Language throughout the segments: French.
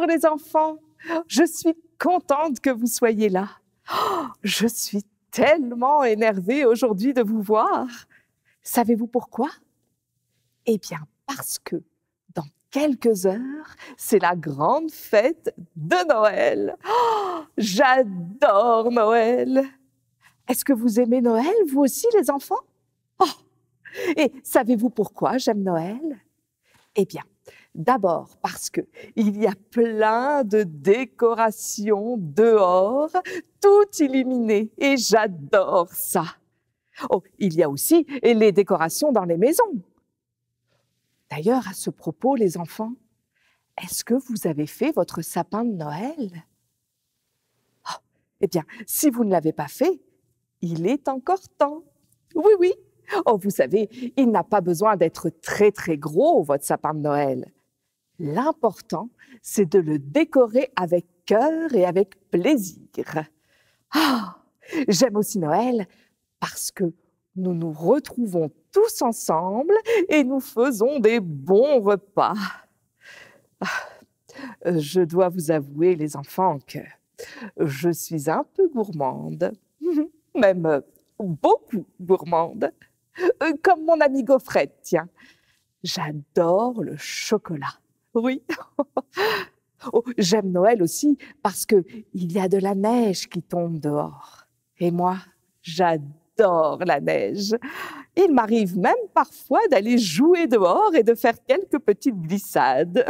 Bonjour les enfants, je suis contente que vous soyez là. Je suis tellement énervée aujourd'hui de vous voir. Savez-vous pourquoi? Eh bien, parce que dans quelques heures, c'est la grande fête de Noël. J'adore Noël. Est-ce que vous aimez Noël, vous aussi les enfants? Et savez-vous pourquoi j'aime Noël? Eh bien, d'abord parce que il y a plein de décorations dehors, tout illuminé, et j'adore ça. Oh, il y a aussi les décorations dans les maisons. D'ailleurs, à ce propos, les enfants, est-ce que vous avez fait votre sapin de Noël? Eh bien, si vous ne l'avez pas fait, il est encore temps. Oui, oui. Oh, vous savez, il n'a pas besoin d'être très, très gros, votre sapin de Noël. L'important, c'est de le décorer avec cœur et avec plaisir. J'aime aussi Noël parce que nous nous retrouvons tous ensemble et nous faisons des bons repas. Je dois vous avouer, les enfants, que je suis un peu gourmande, même beaucoup gourmande, comme mon ami Gaufrette, tiens. J'adore le chocolat, oui. Oh, j'aime Noël aussi parce qu'il y a de la neige qui tombe dehors. Et moi, j'adore la neige. Il m'arrive même parfois d'aller jouer dehors et de faire quelques petites glissades.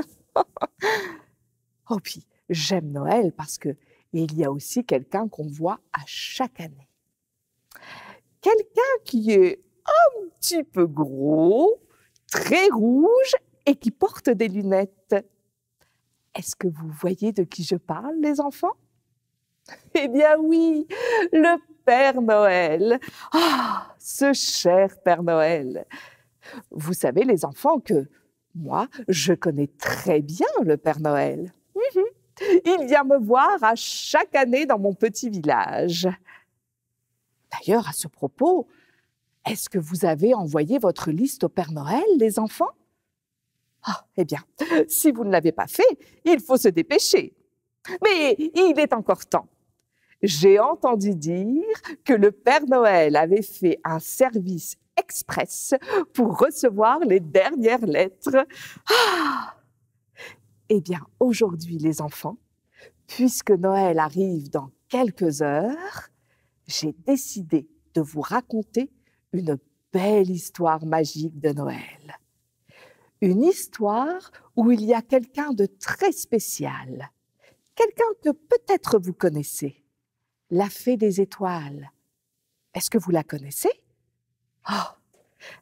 Oh, puis j'aime Noël parce qu'il y a aussi quelqu'un qu'on voit à chaque année. Quelqu'un qui est un petit peu gros, très rouge et qui porte des lunettes. Est-ce que vous voyez de qui je parle, les enfants? Eh bien oui, le Père Noël. Ce cher Père Noël. Vous savez, les enfants, que moi, je connais très bien le Père Noël. Il vient me voir à chaque année dans mon petit village. D'ailleurs, à ce propos, est-ce que vous avez envoyé votre liste au Père Noël, les enfants? Eh bien, si vous ne l'avez pas fait, il faut se dépêcher. Mais il est encore temps. J'ai entendu dire que le Père Noël avait fait un service express pour recevoir les dernières lettres. Eh bien, aujourd'hui, les enfants, puisque Noël arrive dans quelques heures, j'ai décidé de vous raconter une belle histoire magique de Noël. Une histoire où il y a quelqu'un de très spécial, quelqu'un que peut-être vous connaissez, la Fée des Étoiles. Est-ce que vous la connaissez?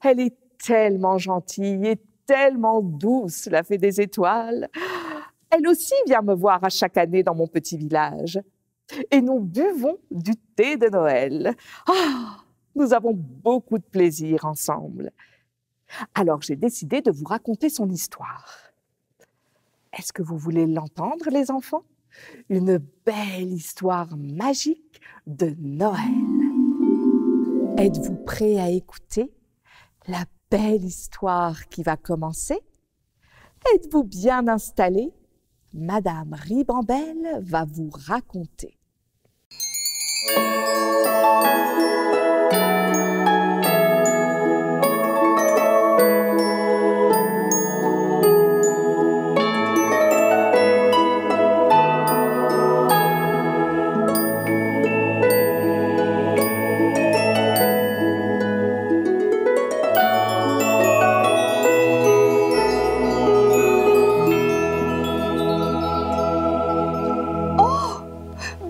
Elle est tellement gentille et tellement douce, la Fée des Étoiles. Elle aussi vient me voir à chaque année dans mon petit village. Et nous buvons du thé de Noël. Nous avons beaucoup de plaisir ensemble. Alors j'ai décidé de vous raconter son histoire. Est-ce que vous voulez l'entendre, les enfants? Une belle histoire magique de Noël. Êtes-vous prêts à écouter la belle histoire qui va commencer? Êtes-vous bien installés? Madame Ribambelle va vous raconter.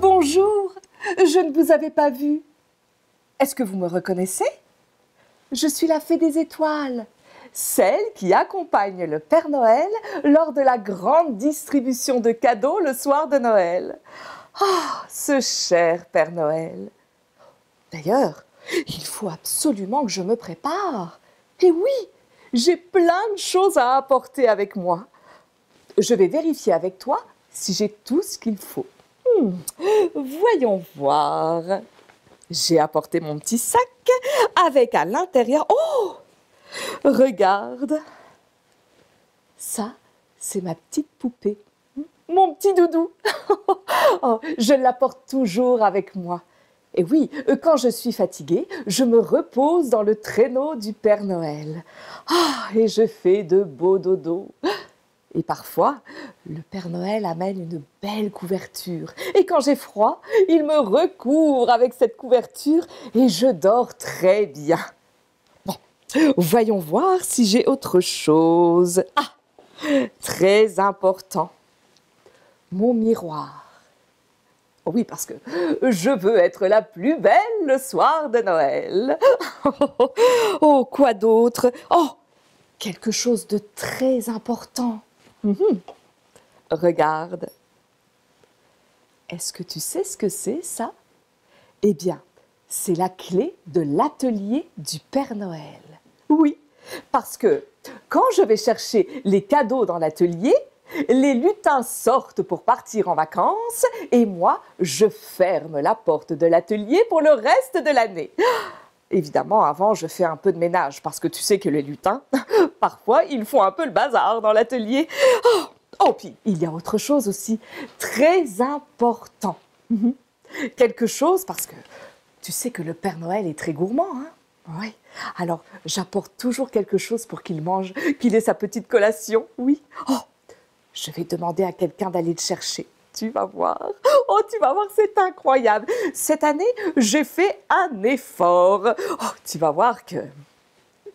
Bonjour, je ne vous avais pas vu. Est-ce que vous me reconnaissez? Je suis la Fée des Étoiles, celle qui accompagne le Père Noël lors de la grande distribution de cadeaux le soir de Noël. Ce cher Père Noël. D'ailleurs, il faut absolument que je me prépare. Et oui, j'ai plein de choses à apporter avec moi. Je vais vérifier avec toi si j'ai tout ce qu'il faut. Voyons voir. J'ai apporté mon petit sac avec à l'intérieur... Oh! Regarde. Ça, c'est ma petite poupée. mon petit doudou. Oh, je l'apporte toujours avec moi. Et oui, quand je suis fatiguée, je me repose dans le traîneau du Père Noël. Ah, et je fais de beaux dodos. Et parfois, le Père Noël amène une belle couverture. Et quand j'ai froid, il me recouvre avec cette couverture et je dors très bien. Bon, voyons voir si j'ai autre chose. Ah, très important. Mon miroir. Oh oui, parce que je veux être la plus belle le soir de Noël. Oh, quoi d'autre? Oh, quelque chose de très important. Regarde. Est-ce que tu sais ce que c'est, ça? Eh bien, c'est la clé de l'atelier du Père Noël. Oui, parce que quand je vais chercher les cadeaux dans l'atelier, les lutins sortent pour partir en vacances et moi, je ferme la porte de l'atelier pour le reste de l'année. Évidemment, avant, je fais un peu de ménage parce que tu sais que les lutins, parfois, ils font un peu le bazar dans l'atelier. Oh, puis il y a autre chose aussi, très important. Quelque chose parce que tu sais que le Père Noël est très gourmand, hein? Oui. Alors, j'apporte toujours quelque chose pour qu'il mange, qu'il ait sa petite collation, oui. Oh, je vais demander à quelqu'un d'aller le chercher. Tu vas voir. Oh, tu vas voir, c'est incroyable. Cette année, j'ai fait un effort. Oh, tu vas voir que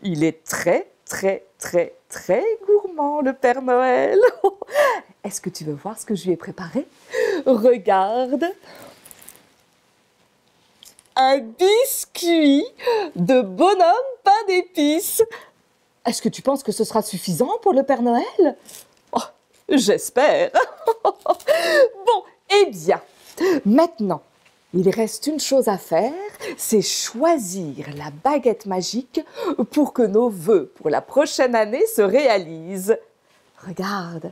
il est très, très, très, très gourmand, le Père Noël. Oh, est-ce que tu veux voir ce que je lui ai préparé? Regarde. Un biscuit de bonhomme pain d'épices. Est-ce que tu penses que ce sera suffisant pour le Père Noël? Oh, j'espère. Bon, eh bien, maintenant, il reste une chose à faire, c'est choisir la baguette magique pour que nos vœux pour la prochaine année se réalisent. Regarde,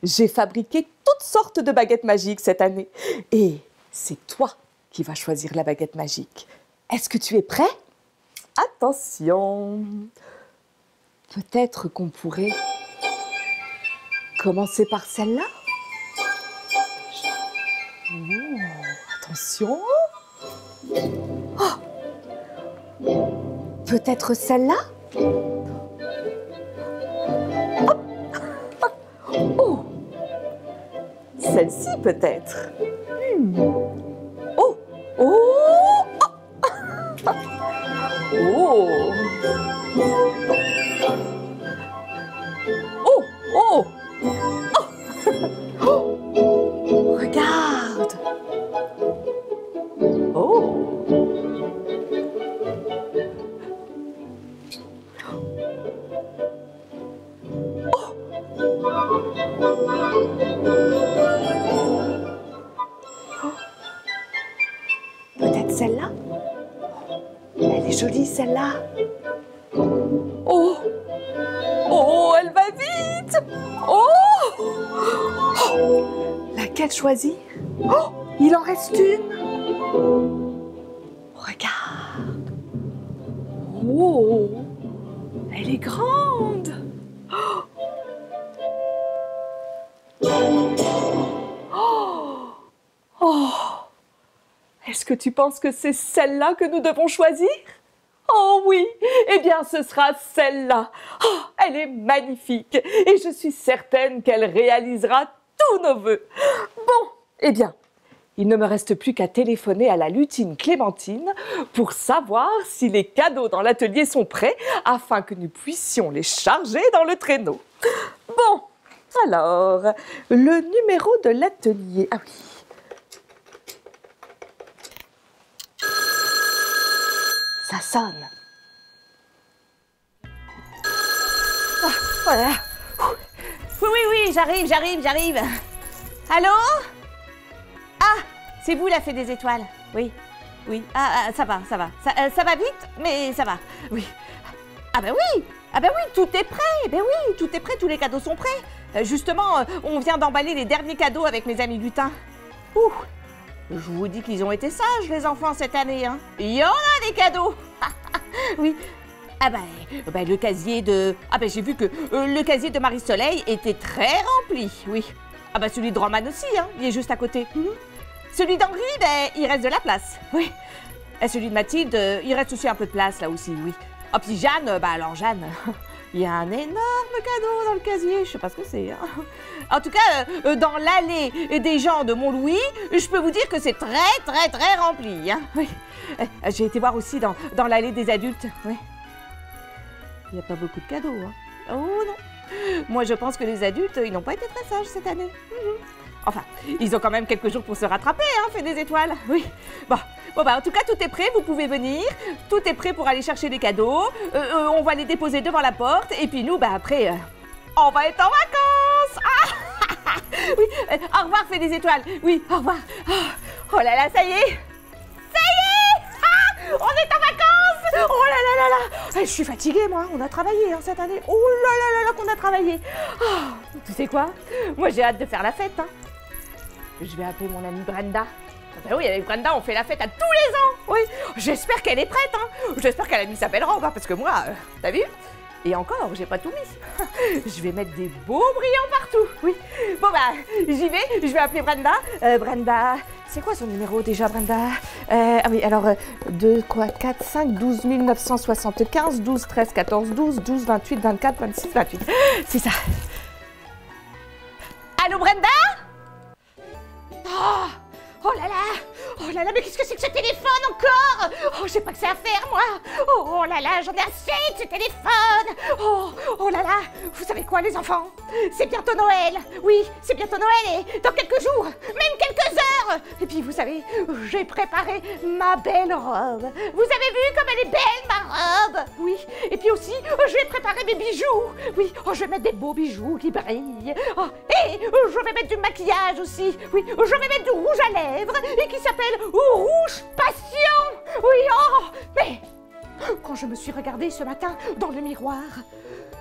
j'ai fabriqué toutes sortes de baguettes magiques cette année. Et c'est toi qui vas choisir la baguette magique. Est-ce que tu es prêt? Attention! Peut-être qu'on pourrait commencer par celle-là? Attention! Oh, peut-être celle-là? Oh, celle-ci peut-être? Oh, oh, oh, oh, oh, oh, regarde. Oh. Peut-être celle-là? Elle est jolie, celle-là. Oh! Oh, elle va vite! Oh! Oh, laquelle choisir? Oh, il en reste une. Regarde. Oh, elle est grande. Oh, oh. Est-ce que tu penses que c'est celle-là que nous devons choisir? Oh oui, eh bien ce sera celle-là. Oh, elle est magnifique et je suis certaine qu'elle réalisera tous nos vœux. Bon, eh bien, il ne me reste plus qu'à téléphoner à la lutine Clémentine pour savoir si les cadeaux dans l'atelier sont prêts afin que nous puissions les charger dans le traîneau. Bon, alors, le numéro de l'atelier. Ah oui. Ça sonne. Ah, voilà. Oui, oui, oui, j'arrive. Allô? Ah, c'est vous la fée des étoiles. Oui, oui. Ah, ça va. Ça va vite, mais ça va. Oui. Ah ben oui, tout est prêt. Ben oui, tout est prêt, tous les cadeaux sont prêts. Justement, on vient d'emballer les derniers cadeaux avec mes amis lutins. Ouh. Je vous dis qu'ils ont été sages, les enfants, cette année. Hein. Il y en a des cadeaux. Oui. Ah ben, le casier de... Ah ben, j'ai vu que le casier de Marie-Soleil était très rempli, oui. Ah bah celui de Roman aussi, hein, il est juste à côté. Celui d'Henri, ben, il reste de la place, oui. Et celui de Mathilde, il reste aussi un peu de place là aussi, oui. Ah puis Jeanne, bah alors Jeanne, il y a un énorme cadeau dans le casier, je sais pas ce que c'est. Hein. En tout cas, dans l'allée des gens de Montlouis, je peux vous dire que c'est très rempli. Hein. Oui. J'ai été voir aussi dans l'allée des adultes, oui. Il n'y a pas beaucoup de cadeaux, hein. Oh non. Moi, je pense que les adultes, ils n'ont pas été très sages cette année. Enfin, ils ont quand même quelques jours pour se rattraper, hein, fait des étoiles. Oui. Bon, bah, en tout cas, tout est prêt, vous pouvez venir. Tout est prêt pour aller chercher les cadeaux. On va les déposer devant la porte. Et puis nous, bah, après, on va être en vacances. Ah oui, au revoir, fait des étoiles. Oui, au revoir. Oh là là, ça y est. On est en vacances. Oh là là là là. Je suis fatiguée, moi. On a travaillé hein, cette année. Oh là là là là qu'on a travaillé. Oh, tu sais quoi? Moi, j'ai hâte de faire la fête. Hein. Je vais appeler mon amie Brenda. Ben oui, avec Brenda, on fait la fête à tous les ans. Oui, j'espère qu'elle est prête. Hein. J'espère qu'elle a mis sa belle robe. Hein, parce que moi, t'as vu? Et encore, j'ai pas tout mis. Je vais mettre des beaux brillants partout. Oui. Bon bah, j'y vais. Je vais appeler Brenda. Brenda, c'est quoi son numéro déjà, Brenda? Ah oui, alors 2, 4, 5, 12 975, 12, 13, 14, 12, 12, 28, 24, 26, 28. C'est ça. Allô, Brenda? Oh là là! Oh là là, mais qu'est-ce que c'est que ce téléphone encore? Oh, j'ai pas que ça à faire, moi! Oh là là, j'en ai assez de ce téléphone! Oh là là! Vous savez quoi, les enfants? C'est bientôt Noël! Oui, c'est bientôt Noël et dans quelques jours, même quelques heures! Et puis, vous savez, j'ai préparé ma belle robe. Vous avez vu comme elle est belle, ma robe? Oui. Et puis aussi, j'ai préparé mes bijoux. Oui, je vais mettre des beaux bijoux qui brillent. Et je vais mettre du maquillage aussi. Oui, je vais mettre du rouge à lèvres et qui s'appelle Rouge Passion. Oui, mais quand je me suis regardée ce matin dans le miroir,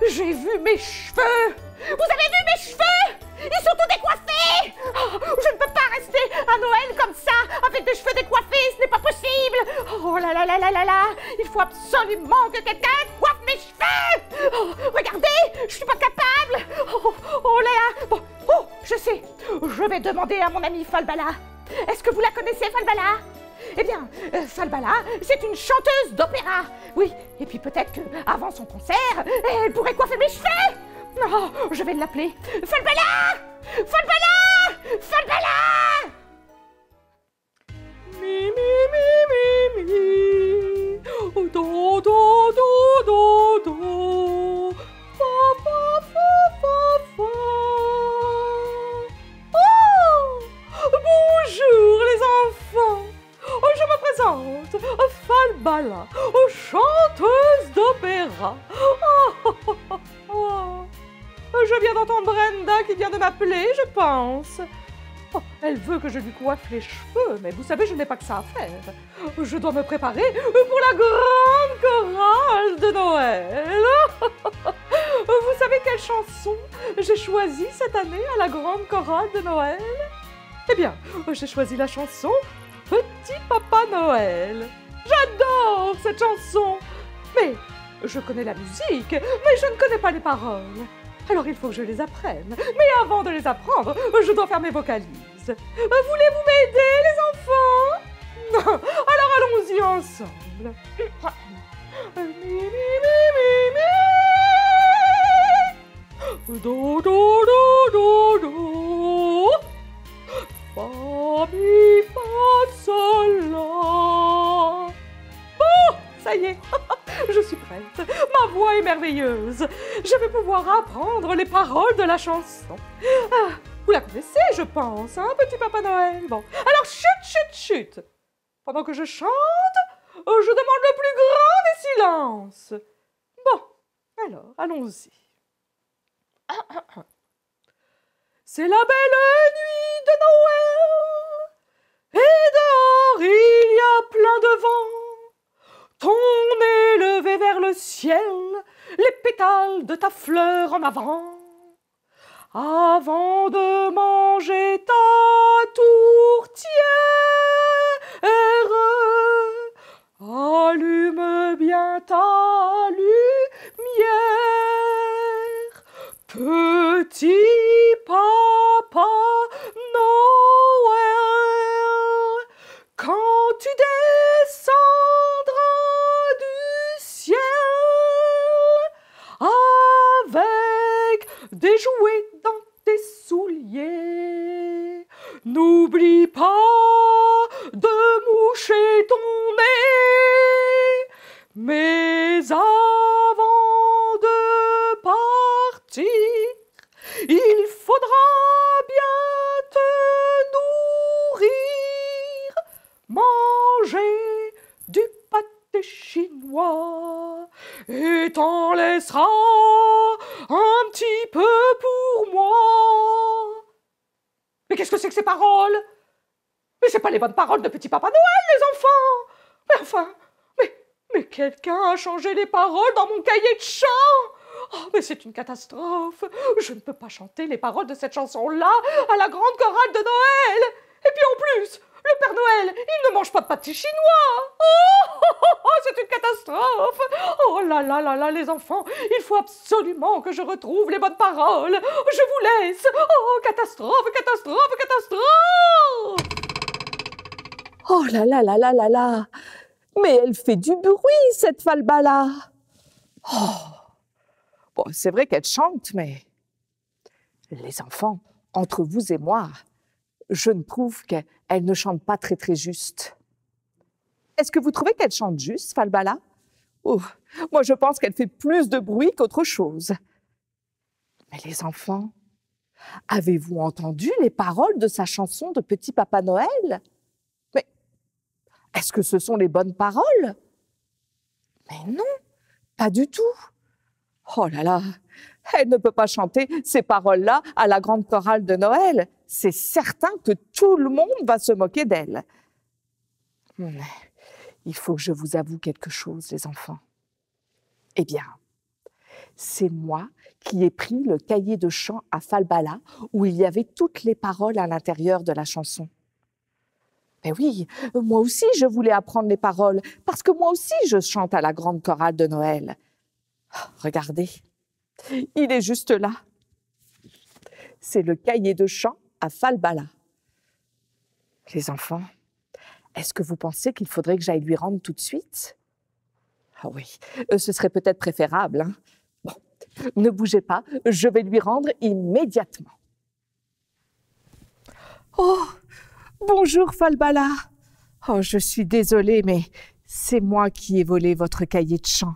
j'ai vu mes cheveux. Vous avez vu mes cheveux? Ils sont tout décoiffés. Je ne peux pas rester à Noël comme ça, avec des cheveux décoiffés, ce n'est pas possible. Oh là là là là là là, il faut absolument que quelqu'un coiffe mes cheveux. Regardez, je suis pas capable. Oh là là, bon, je sais, je vais demander à mon amie Falbala. Est-ce que vous la connaissez, Falbala? Eh bien, Falbala, c'est une chanteuse d'opéra. Oui, et puis peut-être qu'avant son concert, elle pourrait coiffer mes cheveux. Non, je vais l'appeler. Falbala! Falbala! Falbala! Mi, mi, mi, mi, mi. Do, do, do, do, do. Fa, fa, fa, fa, fa. Oh! Bonjour, les enfants! Je me présente, Falbala, chanteuse d'opéra. Je viens d'entendre Brenda qui vient de m'appeler, je pense. Elle veut que je lui coiffe les cheveux, mais vous savez, je n'ai pas que ça à faire. Je dois me préparer pour la grande chorale de Noël. Vous savez quelle chanson j'ai choisie cette année à la grande chorale de Noël? Eh bien, j'ai choisi la chanson Petit Papa Noël. J'adore cette chanson. Mais je connais la musique, mais je ne connais pas les paroles. Alors il faut que je les apprenne. Mais avant de les apprendre, je dois faire mes vocalises. Voulez-vous m'aider, les enfants? Alors allons-y ensemble. Mi, mi, mi, mi. Do, do, do, do, do. Fa, mi, fa, sol, la. Bon, ça y est, je suis prête. Ma voix est merveilleuse. Je vais pouvoir apprendre les paroles de la chanson. Vous la connaissez, je pense, hein, Petit Papa Noël? Bon, alors chut, chut, chut. Pendant que je chante, je demande le plus grand des silences. Bon, alors, allons-y. C'est la belle nuit de Noël, et dehors il y a plein de vent. Ton nez levé vers le ciel, les pétales de ta fleur en avant. Avant de manger ta tourtière, allume bien ta lumière. Petit papa des jouets dans tes souliers. N'oublie pas de moucher ton nez. Mais avant de partir, il faudra bien te nourrir. Manger du pâté chinois et t'en laisseras un petit peu pour moi. Mais qu'est-ce que c'est que ces paroles? Mais c'est pas les bonnes paroles de Petit Papa Noël, les enfants. Mais enfin, mais quelqu'un a changé les paroles dans mon cahier de chant. Oh, mais c'est une catastrophe. Je ne peux pas chanter les paroles de cette chanson-là à la grande chorale de Noël. Et puis en plus, le Père Noël, il ne mange pas de pâté chinois. Oh, c'est une catastrophe. Oh là là là là, les enfants, il faut absolument que je retrouve les bonnes paroles. Je vous laisse. Oh, catastrophe, catastrophe, catastrophe. Oh là là là là là là. Mais elle fait du bruit, cette Falbala. Oh. Bon, c'est vrai qu'elle chante, mais les enfants, entre vous et moi, je ne trouve qu'elle ne chante pas très très juste. Est-ce que vous trouvez qu'elle chante juste, Falbala? Oh, moi, je pense qu'elle fait plus de bruit qu'autre chose. Mais les enfants, avez-vous entendu les paroles de sa chanson de Petit Papa Noël? Mais est-ce que ce sont les bonnes paroles? Mais non, pas du tout. Oh là là, elle ne peut pas chanter ces paroles-là à la grande chorale de Noël. C'est certain que tout le monde va se moquer d'elle. Mais il faut que je vous avoue quelque chose, les enfants. Eh bien, c'est moi qui ai pris le cahier de chant à Falbala où il y avait toutes les paroles à l'intérieur de la chanson. Mais oui, moi aussi je voulais apprendre les paroles parce que moi aussi je chante à la grande chorale de Noël. Regardez, il est juste là. C'est le cahier de chant à Falbala. Les enfants, est-ce que vous pensez qu'il faudrait que j'aille lui rendre tout de suite? Ah oui, ce serait peut-être préférable. Hein? Bon, ne bougez pas, je vais lui rendre immédiatement. Oh, bonjour Falbala. Oh, je suis désolée, mais c'est moi qui ai volé votre cahier de chant.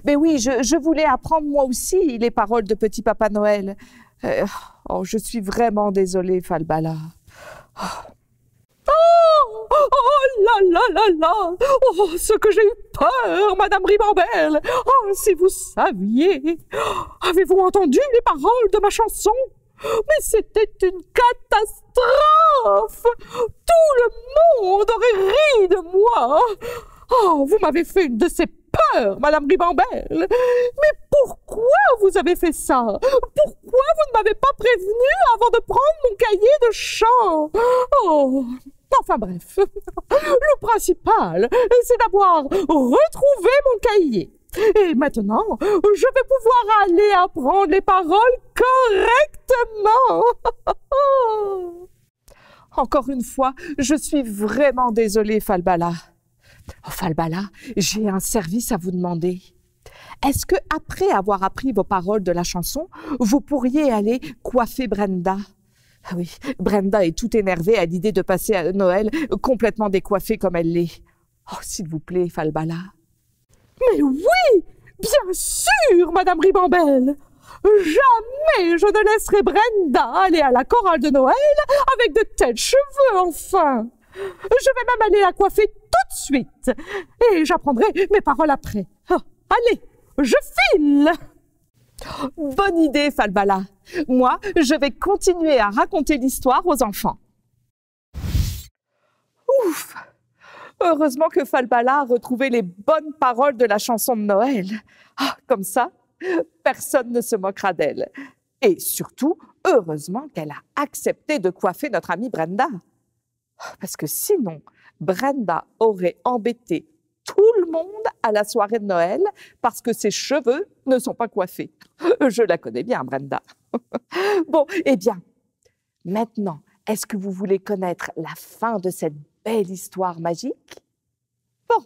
Mais oui, je voulais apprendre moi aussi les paroles de Petit Papa Noël. Oh, je suis vraiment désolée, Falbala. Oh là là là là! Oh, ce que j'ai eu peur, Madame Ribambelle! Oh, si vous saviez! Avez-vous entendu les paroles de ma chanson? Mais c'était une catastrophe! Tout le monde aurait ri de moi! Oh, vous m'avez fait une de ces peurs, Madame Ribambelle! Mais pourquoi vous avez fait ça? Pourquoi vous ne m'avez pas prévenue avant de prendre mon cahier de chant? Oh! Enfin bref, le principal, c'est d'avoir retrouvé mon cahier. Et maintenant, je vais pouvoir aller apprendre les paroles correctement. Encore une fois, je suis vraiment désolée, Falbala. Oh, Falbala, j'ai un service à vous demander. Est-ce que, après avoir appris vos paroles de la chanson, vous pourriez aller coiffer Brenda? Ah oui, Brenda est toute énervée à l'idée de passer à Noël complètement décoiffée comme elle l'est. Oh, s'il vous plaît, Falbala. Mais oui, bien sûr, Madame Ribambelle. Jamais je ne laisserai Brenda aller à la chorale de Noël avec de tels cheveux, enfin. Je vais même aller la coiffer tout de suite. Et j'apprendrai mes paroles après. Oh, allez, je file. Bonne idée, Falbala. Moi, je vais continuer à raconter l'histoire aux enfants. Ouf! Heureusement que Falbala a retrouvé les bonnes paroles de la chanson de Noël. Ah, comme ça, personne ne se moquera d'elle. Et surtout, heureusement qu'elle a accepté de coiffer notre amie Brenda. Parce que sinon, Brenda aurait embêté tout le monde à la soirée de Noël parce que ses cheveux ne sont pas coiffés. Je la connais bien, Brenda. Bon, eh bien, maintenant, est-ce que vous voulez connaître la fin de cette belle histoire magique? Bon,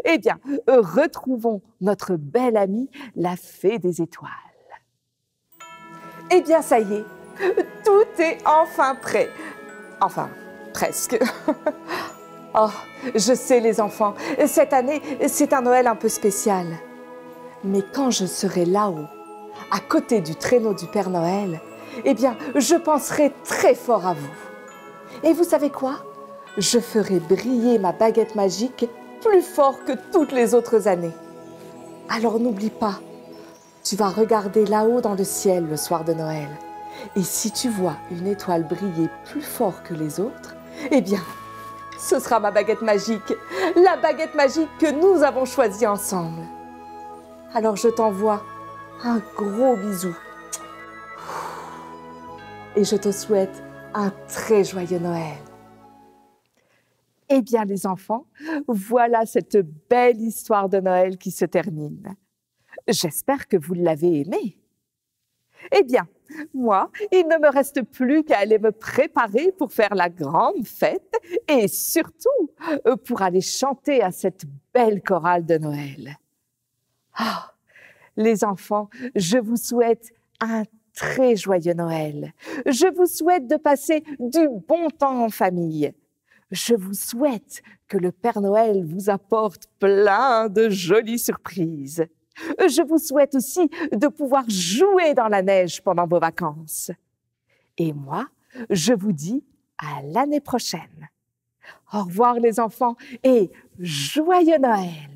eh bien, retrouvons notre belle amie, la fée des étoiles. Eh bien, ça y est, tout est enfin prêt. Enfin, presque. Oh, je sais les enfants, cette année, c'est un Noël un peu spécial. Mais quand je serai là-haut, à côté du traîneau du Père Noël, eh bien, je penserai très fort à vous. Et vous savez quoi? Je ferai briller ma baguette magique plus fort que toutes les autres années. Alors n'oublie pas, tu vas regarder là-haut dans le ciel le soir de Noël. Et si tu vois une étoile briller plus fort que les autres, eh bien, ce sera ma baguette magique, la baguette magique que nous avons choisie ensemble. Alors je t'envoie un gros bisou. Et je te souhaite un très joyeux Noël. Eh bien les enfants, voilà cette belle histoire de Noël qui se termine. J'espère que vous l'avez aimée. Eh bien, moi, il ne me reste plus qu'à aller me préparer pour faire la grande fête et surtout pour aller chanter à cette belle chorale de Noël. Ah, les enfants, je vous souhaite un très joyeux Noël. Je vous souhaite de passer du bon temps en famille. Je vous souhaite que le Père Noël vous apporte plein de jolies surprises. Je vous souhaite aussi de pouvoir jouer dans la neige pendant vos vacances. Et moi, je vous dis à l'année prochaine. Au revoir les enfants et joyeux Noël!